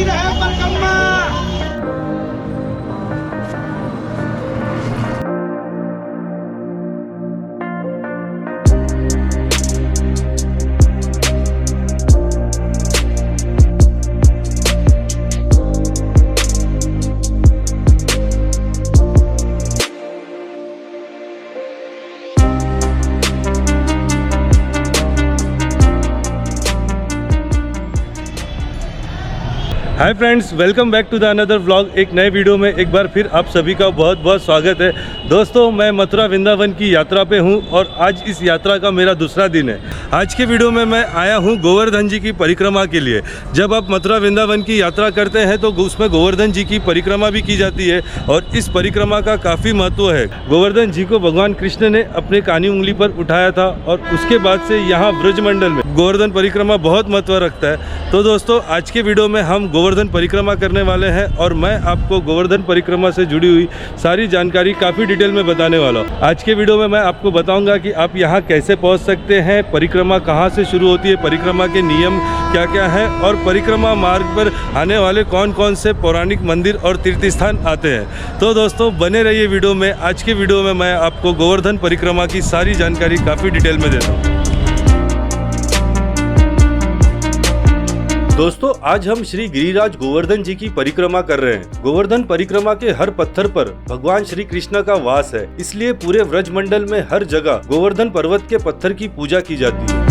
रहे परिक्रमा। Hi friends, welcome back to the another vlog. एक नए वीडियो में एक बार फिर आप सभी का बहुत बहुत स्वागत है। दोस्तों, मैं मथुरा वृंदावन की यात्रा पे हूँ और आज इस यात्रा का मेरा दूसरा दिन है। आज के वीडियो में मैं आया हूँ गोवर्धन जी की परिक्रमा के लिए। जब आप मथुरा वृंदावन की यात्रा करते हैं तो उसमें गोवर्धन जी की परिक्रमा भी की जाती है और इस परिक्रमा का काफ़ी महत्व है। गोवर्धन जी को भगवान कृष्ण ने अपने कानी उंगली पर उठाया था और उसके बाद से यहाँ ब्रजमंडल में गोवर्धन परिक्रमा बहुत महत्व रखता है। तो दोस्तों, आज के वीडियो में हम गोवर्धन परिक्रमा करने वाले हैं और मैं आपको गोवर्धन परिक्रमा से जुड़ी हुई सारी जानकारी काफ़ी डिटेल में बताने वाला हूँ। आज के वीडियो में मैं आपको बताऊंगा कि आप यहाँ कैसे पहुँच सकते हैं, परिक्रमा कहाँ से शुरू होती है, परिक्रमा के नियम क्या क्या हैं और परिक्रमा मार्ग पर आने वाले कौन कौन से पौराणिक मंदिर और तीर्थ स्थान आते हैं। तो दोस्तों, बने रहिए वीडियो में। आज के वीडियो में मैं आपको गोवर्धन परिक्रमा की सारी जानकारी काफ़ी डिटेल में देता हूँ। दोस्तों, आज हम श्री गिरिराज गोवर्धन जी की परिक्रमा कर रहे हैं। गोवर्धन परिक्रमा के हर पत्थर पर भगवान श्री कृष्ण का वास है, इसलिए पूरे व्रजमंडल में हर जगह गोवर्धन पर्वत के पत्थर की पूजा की जाती है।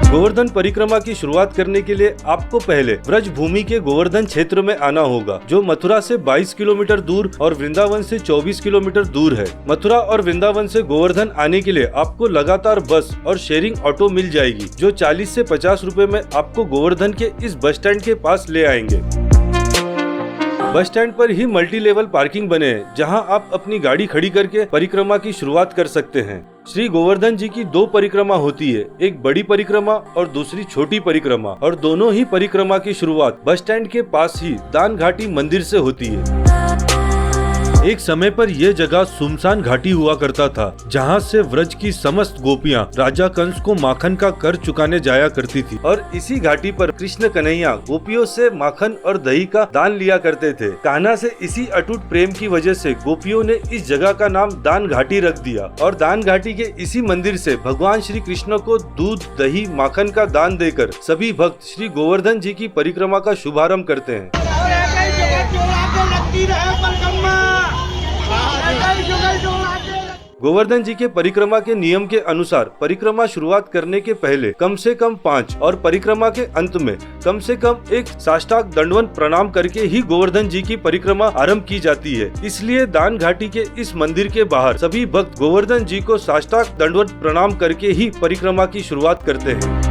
गोवर्धन परिक्रमा की शुरुआत करने के लिए आपको पहले ब्रज भूमि के गोवर्धन क्षेत्र में आना होगा, जो मथुरा से 22 किलोमीटर दूर और वृंदावन से 24 किलोमीटर दूर है। मथुरा और वृंदावन से गोवर्धन आने के लिए आपको लगातार बस और शेयरिंग ऑटो मिल जाएगी, जो 40 से 50 रुपए में आपको गोवर्धन के इस बस स्टैंड के पास ले आएंगे। बस स्टैंड पर ही मल्टी लेवल पार्किंग बने हैं, जहां आप अपनी गाड़ी खड़ी करके परिक्रमा की शुरुआत कर सकते हैं। श्री गोवर्धन जी की दो परिक्रमा होती है, एक बड़ी परिक्रमा और दूसरी छोटी परिक्रमा, और दोनों ही परिक्रमा की शुरुआत बस स्टैंड के पास ही दान घाटी मंदिर से होती है। एक समय पर यह जगह सुमसान घाटी हुआ करता था, जहां से व्रज की समस्त गोपियां राजा कंस को माखन का कर चुकाने जाया करती थी और इसी घाटी पर कृष्ण कन्हैया गोपियों से माखन और दही का दान लिया करते थे। कान्हा से इसी अटूट प्रेम की वजह से गोपियों ने इस जगह का नाम दान घाटी रख दिया और दान घाटी के इसी मंदिर से भगवान श्री कृष्ण को दूध, दही, माखन का दान देकर सभी भक्त श्री गोवर्धन जी की परिक्रमा का शुभारंभ करते हैं। गोवर्धन जी के परिक्रमा के नियम के अनुसार परिक्रमा शुरुआत करने के पहले कम से कम 5 और परिक्रमा के अंत में कम से कम एक साष्टांग दंडवत प्रणाम करके ही गोवर्धन जी की परिक्रमा आरंभ की जाती है। इसलिए दान घाटी के इस मंदिर के बाहर सभी भक्त गोवर्धन जी को साष्टांग दंडवत प्रणाम करके ही परिक्रमा की शुरुआत करते हैं।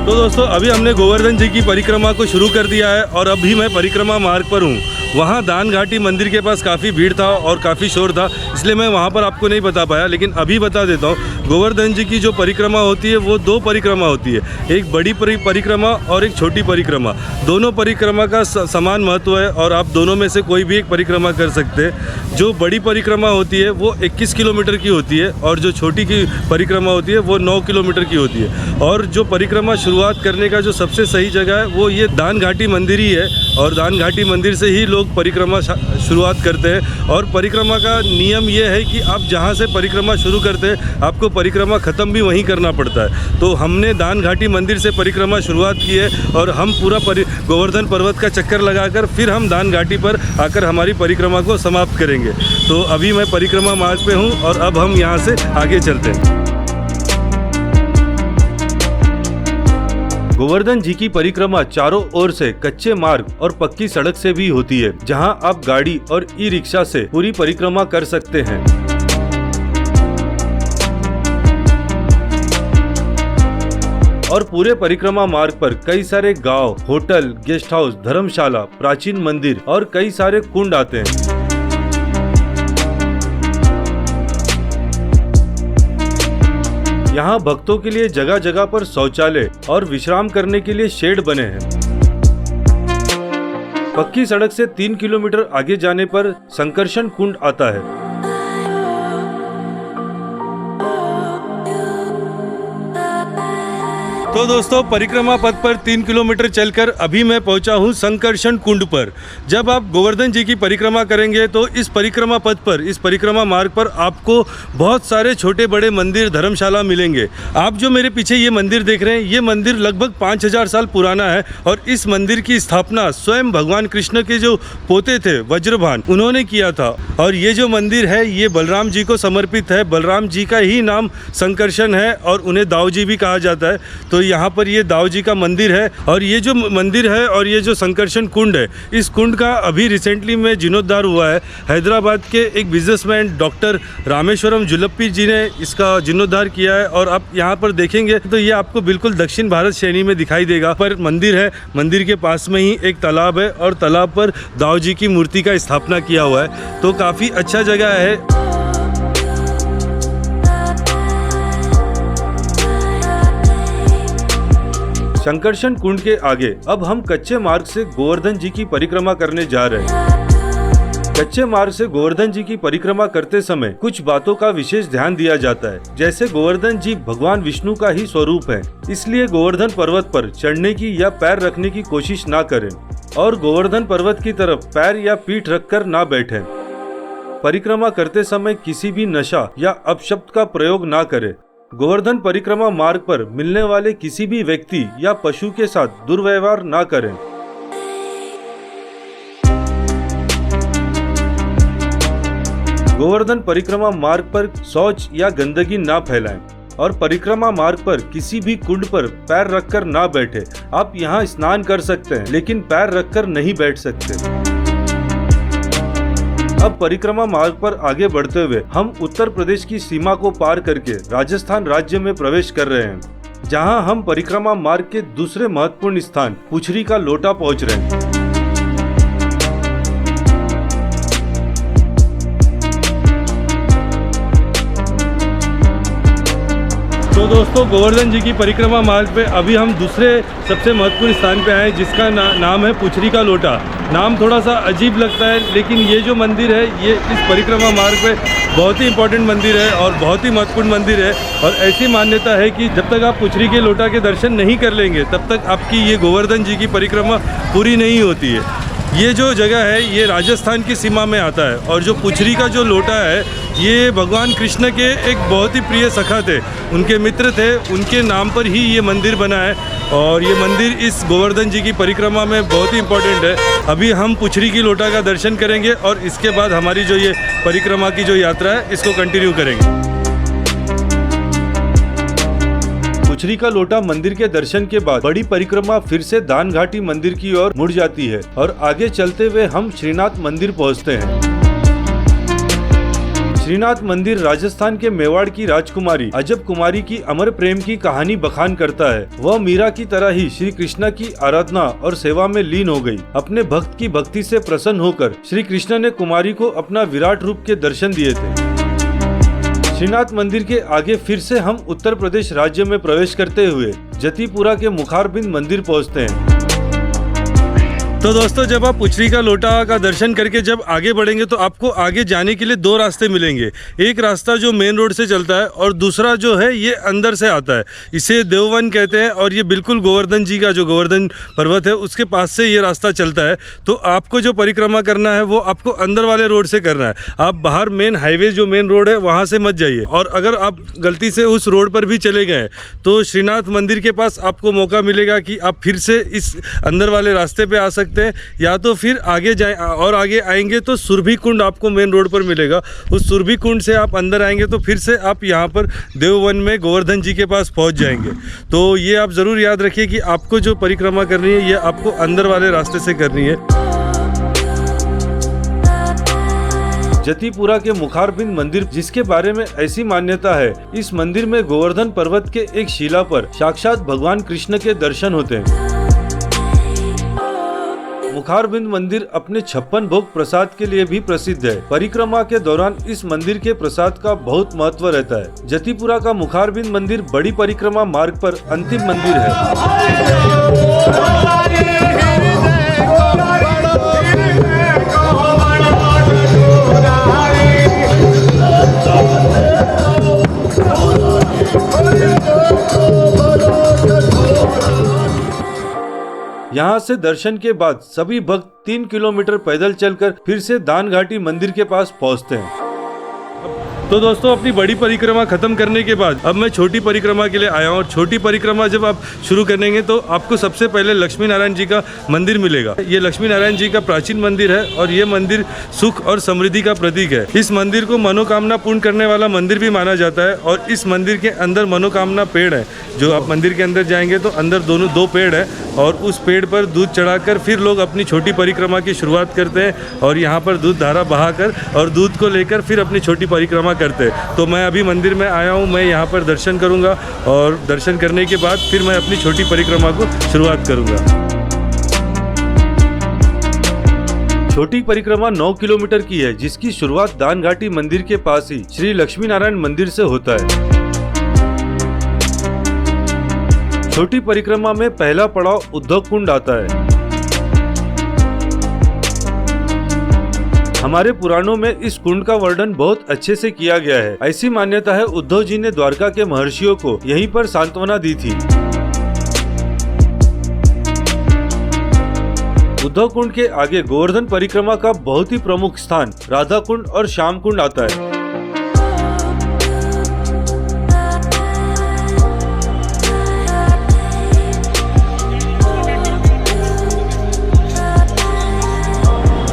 तो दोस्तों, अभी हमने गोवर्धन जी की परिक्रमा को शुरू कर दिया है और अभी मैं परिक्रमा मार्ग पर हूँ। वहाँ दान घाटी मंदिर के पास काफ़ी भीड़ था और काफ़ी शोर था, इसलिए मैं वहाँ पर आपको नहीं बता पाया, लेकिन अभी बता देता हूँ। गोवर्धन जी की जो परिक्रमा होती है वो दो परिक्रमा होती है, एक बड़ी परिक्रमा और एक छोटी परिक्रमा। दोनों परिक्रमा का समान महत्व है और आप दोनों में से कोई भी एक परिक्रमा कर सकते हैं। जो बड़ी परिक्रमा होती है वो 21 किलोमीटर की होती है और जो छोटी की परिक्रमा होती है वो 9 किलोमीटर की होती है। और जो परिक्रमा शुरुआत करने का जो सबसे सही जगह है वो ये दान घाटी मंदिर ही है और दान घाटी मंदिर से ही लोग परिक्रमा शुरुआत करते हैं। और परिक्रमा का नियम ये है कि आप जहाँ से परिक्रमा शुरू करते हैं आपको परिक्रमा ख़त्म भी वहीं करना पड़ता है। तो हमने दान घाटी मंदिर से परिक्रमा शुरुआत की है और हम पूरा गोवर्धन पर्वत का चक्कर लगाकर फिर हम दान घाटी पर आकर हमारी परिक्रमा को समाप्त करेंगे। तो अभी मैं परिक्रमा मार्ग पे हूँ और अब हम यहाँ से आगे चलते हैं। गोवर्धन जी की परिक्रमा चारों ओर से कच्चे मार्ग और पक्की सड़क से भी होती है, जहां आप गाड़ी और ई रिक्शा से पूरी परिक्रमा कर सकते हैं। और पूरे परिक्रमा मार्ग पर कई सारे गांव, होटल, गेस्ट हाउस, धर्मशाला, प्राचीन मंदिर और कई सारे कुंड आते हैं। यहाँ भक्तों के लिए जगह जगह पर शौचालय और विश्राम करने के लिए शेड बने हैं। पक्की सड़क से 3 किलोमीटर आगे जाने पर संकर्षण कुंड आता है। तो दोस्तों परिक्रमा पथ पर 3 किलोमीटर चलकर अभी मैं पहुंचा हूं संकर्षण कुंड पर। जब आप गोवर्धन जी की परिक्रमा करेंगे तो इस परिक्रमा पथ पर, इस परिक्रमा मार्ग पर आपको बहुत सारे छोटे बड़े मंदिर, धर्मशाला मिलेंगे। आप जो मेरे पीछे ये मंदिर देख रहे हैं, ये मंदिर लगभग 5000 साल पुराना है और इस मंदिर की स्थापना स्वयं भगवान कृष्ण के जो पोते थे वज्रभान, उन्होंने किया था। और ये जो मंदिर है ये बलराम जी को समर्पित है। बलराम जी का ही नाम संकर्षण है और उन्हें दाऊ जी भी कहा जाता है। तो यहाँ पर ये दाऊ जी का मंदिर है और ये जो मंदिर है और ये जो संकर्षण कुंड है, इस कुंड का अभी रिसेंटली में जीर्णोद्धार हुआ है। हैदराबाद के एक बिजनेसमैन डॉक्टर रामेश्वरम जुलप्पी जी ने इसका जीर्णोद्धार किया है। और आप यहाँ पर देखेंगे तो ये आपको बिल्कुल दक्षिण भारत श्रेणी में दिखाई देगा। पर मंदिर है, मंदिर के पास में ही एक तालाब है और तालाब पर दाऊ जी की मूर्ति का स्थापना किया हुआ है। तो काफ़ी अच्छा जगह है। संकर्षण कुंड के आगे अब हम कच्चे मार्ग से गोवर्धन जी की परिक्रमा करने जा रहे हैं। कच्चे मार्ग से गोवर्धन जी की परिक्रमा करते समय कुछ बातों का विशेष ध्यान दिया जाता है। जैसे गोवर्धन जी भगवान विष्णु का ही स्वरूप है, इसलिए गोवर्धन पर्वत पर चढ़ने की या पैर रखने की कोशिश ना करें और गोवर्धन पर्वत की तरफ पैर या पीठ रखकर ना बैठें। परिक्रमा करते समय किसी भी नशा या अपशब्द का प्रयोग ना करें। गोवर्धन परिक्रमा मार्ग पर मिलने वाले किसी भी व्यक्ति या पशु के साथ दुर्व्यवहार ना करें। गोवर्धन परिक्रमा मार्ग पर शौच या गंदगी ना फैलाएं और परिक्रमा मार्ग पर किसी भी कुंड पर पैर रखकर ना बैठे। आप यहाँ स्नान कर सकते हैं लेकिन पैर रखकर नहीं बैठ सकते। अब परिक्रमा मार्ग पर आगे बढ़ते हुए हम उत्तर प्रदेश की सीमा को पार करके राजस्थान राज्य में प्रवेश कर रहे हैं, जहां हम परिक्रमा मार्ग के दूसरे महत्वपूर्ण स्थान पुछरी का लोटा पहुंच रहे हैं। तो दोस्तों गोवर्धन जी की परिक्रमा मार्ग पे अभी हम दूसरे सबसे महत्वपूर्ण स्थान पे आए, जिसका नाम है पुछरी का लोटा। नाम थोड़ा सा अजीब लगता है लेकिन ये जो मंदिर है ये इस परिक्रमा मार्ग पे बहुत ही इंपॉर्टेंट मंदिर है और बहुत ही महत्वपूर्ण मंदिर है। और ऐसी मान्यता है कि जब तक आप पुछरी के लोटा के दर्शन नहीं कर लेंगे तब तक आपकी ये गोवर्धन जी की परिक्रमा पूरी नहीं होती है। ये जो जगह है ये राजस्थान की सीमा में आता है और जो पुछरी का जो लोटा है ये भगवान कृष्ण के एक बहुत ही प्रिय सखा थे, उनके मित्र थे, उनके नाम पर ही ये मंदिर बना है। और ये मंदिर इस गोवर्धन जी की परिक्रमा में बहुत ही इम्पोर्टेंट है। अभी हम पुछरी की लोटा का दर्शन करेंगे और इसके बाद हमारी जो ये परिक्रमा की जो यात्रा है इसको कंटिन्यू करेंगे। पुछरी का लोटा मंदिर के दर्शन के बाद बड़ी परिक्रमा फिर से दान घाटी मंदिर की ओर मुड़ जाती है और आगे चलते हुए हम श्रीनाथ मंदिर पहुंचते हैं। श्रीनाथ मंदिर राजस्थान के मेवाड़ की राजकुमारी अजब कुमारी की अमर प्रेम की कहानी बखान करता है। वह मीरा की तरह ही श्री कृष्ण की आराधना और सेवा में लीन हो गई। अपने भक्त की भक्ति से प्रसन्न होकर श्री कृष्ण ने कुमारी को अपना विराट रूप के दर्शन दिए थे। श्रीनाथ मंदिर के आगे फिर से हम उत्तर प्रदेश राज्य में प्रवेश करते हुए जतीपुरा के मुखारबिंद मंदिर पहुंचते हैं। तो दोस्तों जब आप पुछरी का लोटा का दर्शन करके जब आगे बढ़ेंगे तो आपको आगे जाने के लिए दो रास्ते मिलेंगे। एक रास्ता जो मेन रोड से चलता है और दूसरा जो है ये अंदर से आता है। इसे देववन कहते हैं और ये बिल्कुल गोवर्धन जी का जो गोवर्धन पर्वत है उसके पास से ये रास्ता चलता है। तो आपको जो परिक्रमा करना है वो आपको अंदर वाले रोड से करना है। आप बाहर मेन हाईवे जो मेन रोड है वहाँ से मत जाइए। और अगर आप गलती से उस रोड पर भी चले गए तो श्रीनाथ मंदिर के पास आपको मौका मिलेगा कि आप फिर से इस अंदर वाले रास्ते पे आ सकते हैं, या तो फिर आगे जाए और आगे आएंगे तो सुरभि कुंड आपको मेन रोड पर मिलेगा। उस सुरभि कुंड से आप अंदर आएंगे तो फिर से आप यहाँ पर देववन में गोवर्धन जी के पास पहुँच जाएंगे। तो ये आप ज़रूर याद रखिए कि आपको जो परिक्रमा करनी है ये आपको अंदर वाले रास्ते से करनी है। जतीपुरा के मुखारबिंद मंदिर, जिसके बारे में ऐसी मान्यता है, इस मंदिर में गोवर्धन पर्वत के एक शिला पर साक्षात भगवान कृष्ण के दर्शन होते हैं। मुखारबिंद मंदिर अपने 56 भोग प्रसाद के लिए भी प्रसिद्ध है। परिक्रमा के दौरान इस मंदिर के प्रसाद का बहुत महत्व रहता है। जतीपुरा का मुखारबिंद मंदिर बड़ी परिक्रमा मार्ग पर अंतिम मंदिर है। यहाँ से दर्शन के बाद सभी भक्त 3 किलोमीटर पैदल चलकर फिर से दान घाटी मंदिर के पास पहुँचते हैं। तो दोस्तों, अपनी बड़ी परिक्रमा खत्म करने के बाद अब मैं छोटी परिक्रमा के लिए आया हूँ। और छोटी परिक्रमा जब आप शुरू करेंगे तो आपको सबसे पहले लक्ष्मी नारायण जी का मंदिर मिलेगा। ये लक्ष्मी नारायण जी का प्राचीन मंदिर है और ये मंदिर सुख और समृद्धि का प्रतीक है। इस मंदिर को मनोकामना पूर्ण करने वाला मंदिर भी माना जाता है। और इस मंदिर के अंदर मनोकामना पेड़ है। जो आप मंदिर के अंदर जाएंगे तो अंदर दो पेड़ है और उस पेड़ पर दूध चढ़ाकर फिर लोग अपनी छोटी परिक्रमा की शुरुआत करते हैं और यहाँ पर दूध धारा बहाकर और दूध को लेकर फिर अपनी छोटी परिक्रमा करते हैं। तो मैं अभी मंदिर में आया हूँ, मैं यहाँ पर दर्शन करूँगा और दर्शन करने के बाद फिर मैं अपनी छोटी परिक्रमा को शुरुआत करूँगा। छोटी परिक्रमा 9 किलोमीटर की है, जिसकी शुरुआत दान घाटी मंदिर के पास ही श्री लक्ष्मी नारायण मंदिर से होता है। छोटी परिक्रमा में पहला पड़ाव उद्धव कुंड आता है। हमारे पुराणों में इस कुंड का वर्णन बहुत अच्छे से किया गया है। ऐसी मान्यता है उद्धव जी ने द्वारका के महर्षियों को यहीं पर सांत्वना दी थी। उद्धव कुंड के आगे गोवर्धन परिक्रमा का बहुत ही प्रमुख स्थान राधा कुंड और श्याम कुंड आता है।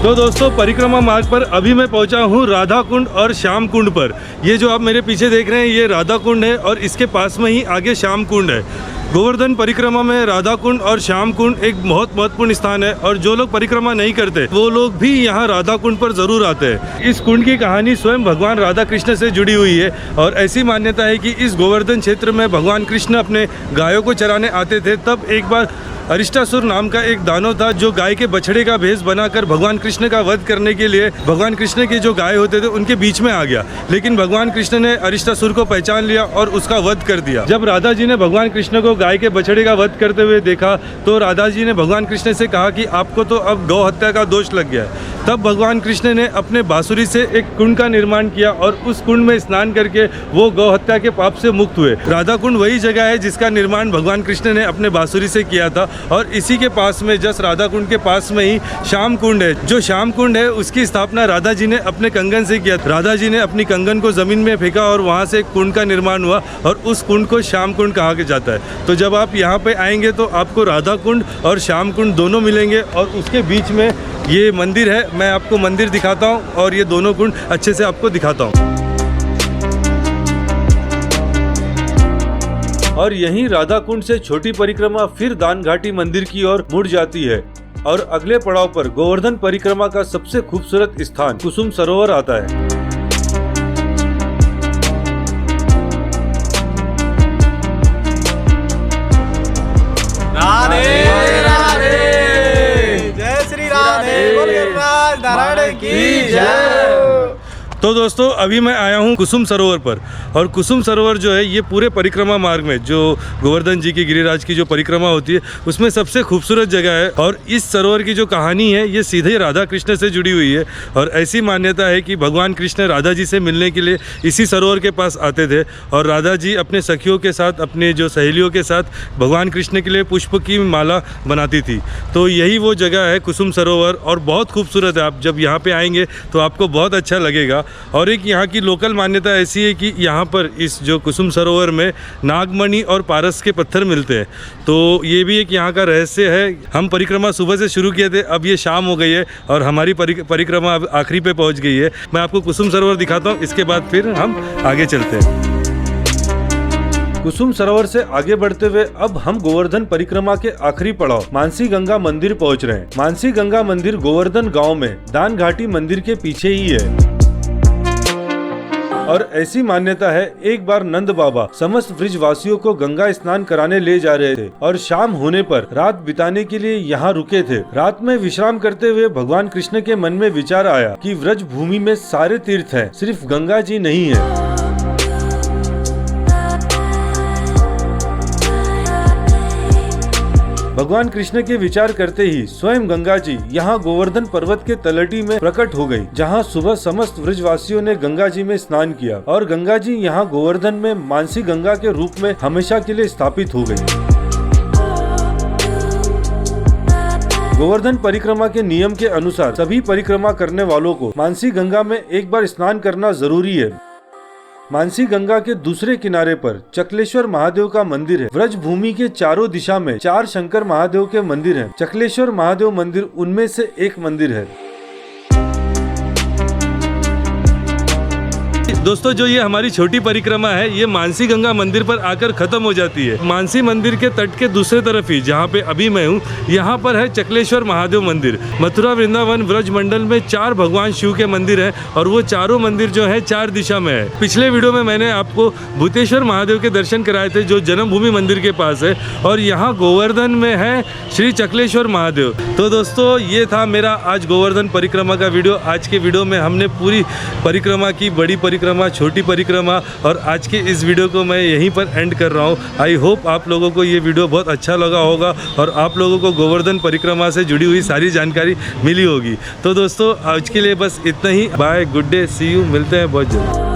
तो दोस्तों, परिक्रमा मार्ग पर अभी मैं पहुंचा हूं राधा कुंड और श्याम कुंड पर। ये जो आप मेरे पीछे देख रहे हैं ये राधा कुंड है और इसके पास में ही आगे श्याम कुंड है। गोवर्धन परिक्रमा में राधा कुंड और श्याम कुंड एक बहुत महत्वपूर्ण स्थान है और जो लोग परिक्रमा नहीं करते वो लोग भी यहाँ राधा कुंड पर जरूर आते हैं। इस कुंड की कहानी स्वयं भगवान राधा कृष्ण से जुड़ी हुई है और ऐसी मान्यता है कि इस गोवर्धन क्षेत्र में भगवान कृष्ण अपने गायों को चराने आते थे। तब एक बार अरिष्टासुर नाम का एक दानव था जो गाय के बछड़े का भेष बनाकर भगवान कृष्ण का वध करने के लिए भगवान कृष्ण के जो गाय होते थे उनके बीच में आ गया। लेकिन भगवान कृष्ण ने अरिष्टासुर को पहचान लिया और उसका वध कर दिया। जब राधा जी ने भगवान कृष्ण को गाय के बछड़े का वध करते हुए देखा तो राधा जी ने भगवान कृष्ण से कहा कि आपको तो अब गौ हत्या का दोष लग गया है। तब भगवान कृष्ण ने अपने बांसुरी से एक कुंड का निर्माण किया और उस कुंड में स्नान करके वो गौ हत्या के पाप से मुक्त हुए। राधा कुंड वही जगह है जिसका निर्माण भगवान कृष्ण ने अपने बांसुरी से किया था और इसी के पास में जस्ट राधा कुंड के पास में ही श्याम कुंड है। जो श्याम कुंड है उसकी स्थापना राधा जी ने अपने कंगन से किया। राधा जी ने अपनी कंगन को जमीन में फेंका और वहाँ से एक कुंड का निर्माण हुआ और उस कुंड को श्याम कुंड कहा जाता है। तो जब आप यहाँ पे आएंगे तो आपको राधा कुंड और श्याम कुंड दोनों मिलेंगे और उसके बीच में ये मंदिर है। मैं आपको मंदिर दिखाता हूँ और ये दोनों कुंड अच्छे से आपको दिखाता हूँ। और यहीं राधा कुंड से छोटी परिक्रमा फिर दान घाटी मंदिर की ओर मुड़ जाती है और अगले पड़ाव पर गोवर्धन परिक्रमा का सबसे खूबसूरत स्थान कुसुम सरोवर आता है। राधे राधे, जय श्री राधे, बोल गिरिराज नारायण की जय। तो दोस्तों, अभी मैं आया हूँ कुसुम सरोवर पर और कुसुम सरोवर जो है ये पूरे परिक्रमा मार्ग में जो गोवर्धन जी की गिरिराज की जो परिक्रमा होती है उसमें सबसे खूबसूरत जगह है। और इस सरोवर की जो कहानी है ये सीधे राधा कृष्ण से जुड़ी हुई है और ऐसी मान्यता है कि भगवान कृष्ण राधा जी से मिलने के लिए इसी सरोवर के पास आते थे और राधा जी अपने सखियों के साथ, अपने जो सहेलियों के साथ भगवान कृष्ण के लिए पुष्प की माला बनाती थी। तो यही वो जगह है कुसुम सरोवर और बहुत खूबसूरत है। आप जब यहाँ पे आएंगे तो आपको बहुत अच्छा लगेगा। और एक यहाँ की लोकल मान्यता ऐसी है कि यहाँ पर इस जो कुसुम सरोवर में नागमणि और पारस के पत्थर मिलते हैं। तो ये भी एक यहाँ का रहस्य है। हम परिक्रमा सुबह से शुरू किए थे, अब ये शाम हो गई है और हमारी परिक्रमा अब आखिरी पे पहुँच गई है। मैं आपको कुसुम सरोवर दिखाता हूँ, इसके बाद फिर हम आगे चलते हैं। कुसुम सरोवर से आगे बढ़ते हुए अब हम गोवर्धन परिक्रमा के आखिरी पड़ाव मानसी गंगा मंदिर पहुँच रहे हैं। मानसी गंगा मंदिर गोवर्धन गाँव में दान घाटी मंदिर के पीछे ही है और ऐसी मान्यता है एक बार नंद बाबा समस्त ब्रिजवासियों को गंगा स्नान कराने ले जा रहे थे और शाम होने पर रात बिताने के लिए यहाँ रुके थे। रात में विश्राम करते हुए भगवान कृष्ण के मन में विचार आया कि व्रज भूमि में सारे तीर्थ हैं, सिर्फ गंगा जी नहीं है। भगवान कृष्ण के विचार करते ही स्वयं गंगा जी यहाँ गोवर्धन पर्वत के तलहटी में प्रकट हो गई, जहाँ सुबह समस्त ब्रजवासियों ने गंगा जी में स्नान किया और गंगा जी यहाँ गोवर्धन में मानसी गंगा के रूप में हमेशा के लिए स्थापित हो गई। गोवर्धन परिक्रमा के नियम के अनुसार सभी परिक्रमा करने वालों को मानसी गंगा में एक बार स्नान करना जरूरी है। मानसी गंगा के दूसरे किनारे पर चकलेश्वर महादेव का मंदिर है। व्रज भूमि के चारों दिशा में 4 शंकर महादेव के मंदिर हैं। चकलेश्वर महादेव मंदिर उनमें से एक मंदिर है। दोस्तों, जो ये हमारी छोटी परिक्रमा है ये मानसी गंगा मंदिर पर आकर खत्म हो जाती है। मानसी मंदिर के तट के दूसरे तरफ ही, जहाँ पे अभी मैं हूँ, यहाँ पर है चकलेश्वर महादेव मंदिर। मथुरा वृंदावन व्रज मंडल में 4 भगवान शिव के मंदिर हैं और वो चारों मंदिर जो है 4 दिशा में है। पिछले वीडियो में मैंने आपको भूतेश्वर महादेव के दर्शन कराए थे जो जन्मभूमि मंदिर के पास है, और यहाँ गोवर्धन में है श्री चकलेश्वर महादेव। तो दोस्तों, ये था मेरा आज गोवर्धन परिक्रमा का वीडियो। आज के वीडियो में हमने पूरी परिक्रमा की, बड़ी परिक्रमा, छोटी परिक्रमा, और आज के इस वीडियो को मैं यहीं पर एंड कर रहा हूँ। आई होप आप लोगों को ये वीडियो बहुत अच्छा लगा होगा और आप लोगों को गोवर्धन परिक्रमा से जुड़ी हुई सारी जानकारी मिली होगी। तो दोस्तों, आज के लिए बस इतना ही। Bye, good day, see you, मिलते हैं बहुत जल्द।